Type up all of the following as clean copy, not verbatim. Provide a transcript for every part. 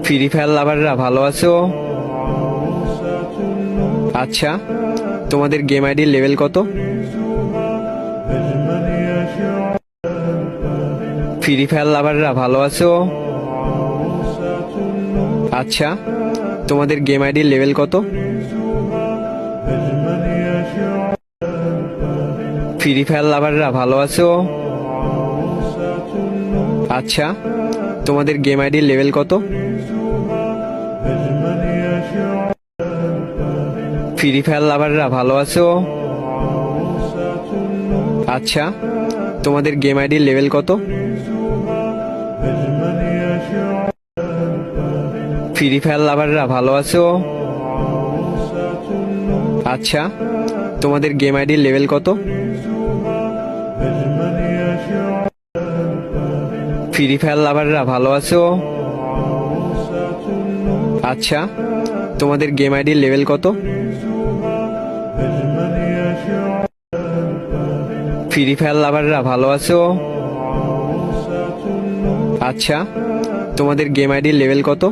Free fire লাভাররা ভালো আছো? আচ্ছা, তোমাদের গেম আইডির লেভেল কত? ফ্রি ফায়ার লাভাররা ভালো আছো? আচ্ছা, তোমাদের গেম আইডির লেভেল কত? ফ্রি ফায়ার লাভাররা ভালো আছো? আচ্ছা, তোমাদের গেম আইডির লেভেল কত? ফ্রি ফায়ার লাভাররা ভালো আছো? আচ্ছা, তোমাদের গেম আইডির লেভেল কত? ফ্রি ফায়ার লাভাররা ভালো আছো? আচ্ছা, তোমাদের গেম আইডির লেভেল কত? ফ্রি ফায়ার লাভাররা ভালো আছো? আচ্ছা, তোমাদের গেম আইডির লেভেল কত? ফ্রি ফায়ার লাভাররা ভালো আছো? আচ্ছা, তোমাদের গেম আইডির লেভেল কত?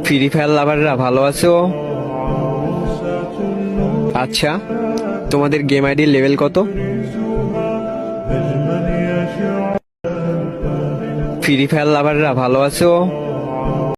ফ্রি ফায়ার লাভাররা ভালো আছো? আচ্ছা, তোমাদের গেম আইডির লেভেল কত? ফ্রি ফায়ার লাভাররা ভালো আছো?